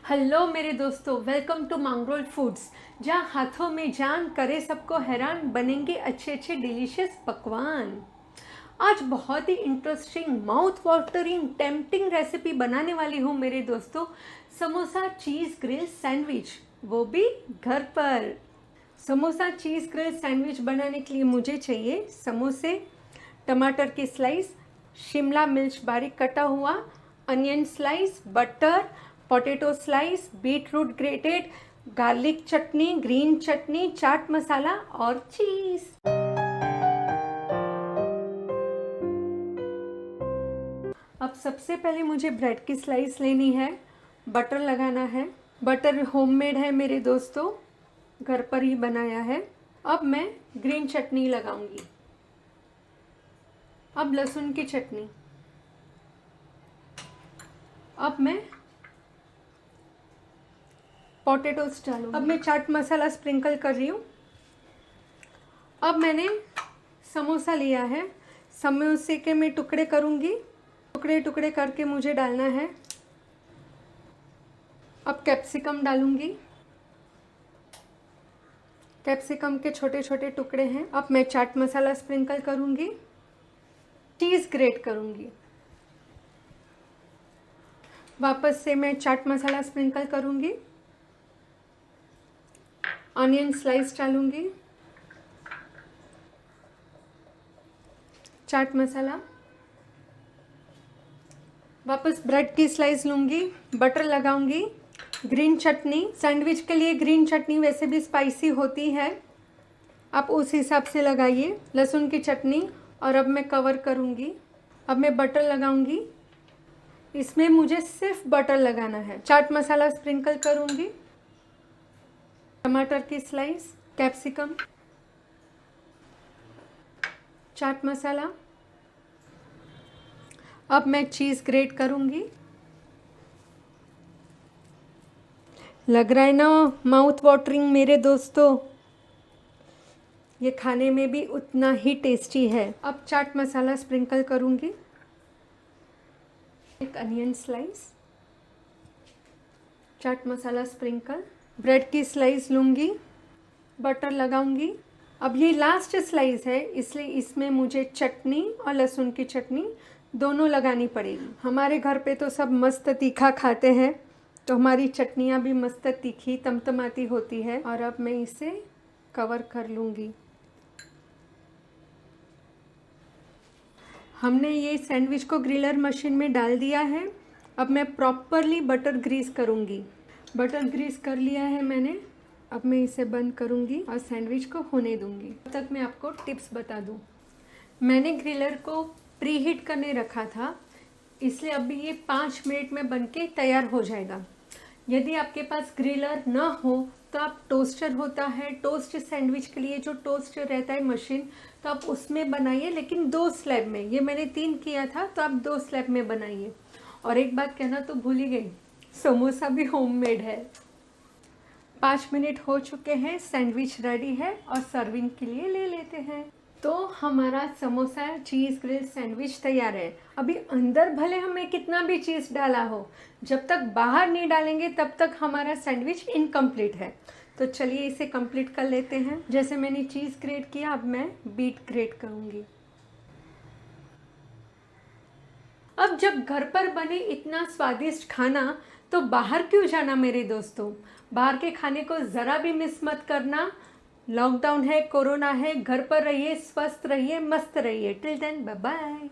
Hello मेरे दोस्तों, welcome to Mangrol foods, जहाँ हाथों में जान करे सबको हैरान बनेंगे अच्छे अच्छे डिलीशियस पकवान। आज बहुत ही interesting, mouth watering, tempting recipe बनाने वाली हूँ मेरे दोस्तों। समोसा चीज़ ग्रिल सैंडविच, वो भी घर पर। समोसा चीज़ ग्रिल सैंडविच बनाने के लिए मुझे चाहिए समोसे, टमाटर की स्लाइस, शिमला मिर्च बारीक कटा हुआ, onion slice, butter, potato slice, beetroot grated, garlic chutney, green chutney, chaat masala और चीज़। अब सबसे पहले मुझे ब्रेड की स्लाइस लेनी है, बटर लगाना है। बटर होममेड है मेरे दोस्तों, घर पर ही बनाया है। अब मैं ग्रीन चटनी लगाऊंगी। अब लहसुन की चटनी। अब मैं पोटैटोस डालूंगी। अब मैं चाट मसाला स्प्रिंकल कर रही हूँ। अब मैंने समोसा लिया है, समोसे के मैं टुकड़े करूँगी। टुकड़े टुकड़े करके मुझे डालना है। अब कैप्सिकम डालूंगी। कैप्सिकम के छोटे छोटे टुकड़े हैं। अब मैं चाट मसाला स्प्रिंकल करूँगी, चीज़ ग्रेट करूँगी। वापस से मैं चाट मसाला स्प्रिंकल करूँगी, ऑनियन स्लाइस डालूंगी, चाट मसाला, वापस ब्रेड की स्लाइस लूंगी, बटर लगाऊंगी, ग्रीन चटनी। सैंडविच के लिए ग्रीन चटनी वैसे भी स्पाइसी होती है, आप उस हिसाब से लगाइए। लहसुन की चटनी। और अब मैं कवर करूंगी। अब मैं बटर लगाऊंगी। इसमें मुझे सिर्फ बटर लगाना है। चाट मसाला स्प्रिंकल करूंगी, टमाटर की स्लाइस, कैप्सिकम, चाट मसाला। अब मैं चीज़ ग्रेट करूंगी। लग रहा है ना माउथ वाटरिंग मेरे दोस्तों, ये खाने में भी उतना ही टेस्टी है। अब चाट मसाला स्प्रिंकल करूंगी, एक onion slice, chaat masala sprinkle, bread की स्लाइस लूँगी, बटर लगाऊंगी। अब ये लास्ट स्लाइस है, इसलिए इसमें मुझे चटनी और लहसुन की चटनी दोनों लगानी पड़ेगी। हमारे घर पे तो सब मस्त तीखा खाते हैं, तो हमारी चटनियाँ भी मस्त तीखी तमतमाती होती है। और अब मैं इसे कवर कर लूँगी। हमने ये सैंडविच को ग्रिलर मशीन में डाल दिया है। अब मैं प्रॉपरली बटर ग्रीस करूँगी। बटर ग्रीस कर लिया है मैंने। अब मैं इसे बंद करूँगी और सैंडविच को होने दूँगी। तब तक मैं आपको टिप्स बता दूँ। मैंने ग्रिलर को प्री हीट करने रखा था, इसलिए अभी ये 5 मिनट में बनके तैयार हो जाएगा। यदि आपके पास ग्रिलर ना हो तो आप टोस्टर होता है, टोस्ट सैंडविच के लिए जो टोस्टर रहता है मशीन, तो आप उसमें बनाइए, लेकिन 2 स्लैब में। ये मैंने 3 किया था, तो आप 2 स्लैब में बनाइए। और एक बात कहना तो भूल ही गई, समोसा भी होममेड है। 5 मिनट हो चुके हैं, सैंडविच रेडी है और सर्विंग के लिए ले लेते हैं। तो हमारा समोसा चीज़ ग्रिल सैंडविच तैयार है। अभी अंदर भले हमें कितना भी चीज़ डाला हो, जब तक बाहर नहीं डालेंगे तब तक हमारा सैंडविच इनकम्प्लीट है। तो चलिए इसे कंप्लीट कर लेते हैं। जैसे मैंने चीज़ ग्रेट किया, अब मैं बीट ग्रेट करूँगी। अब जब घर पर बने इतना स्वादिष्ट खाना, तो बाहर क्यों जाना मेरे दोस्तों। बाहर के खाने को ज़रा भी मिस मत करना। लॉकडाउन है, कोरोना है, घर पर रहिए, स्वस्थ रहिए, मस्त रहिए। Till then bye bye.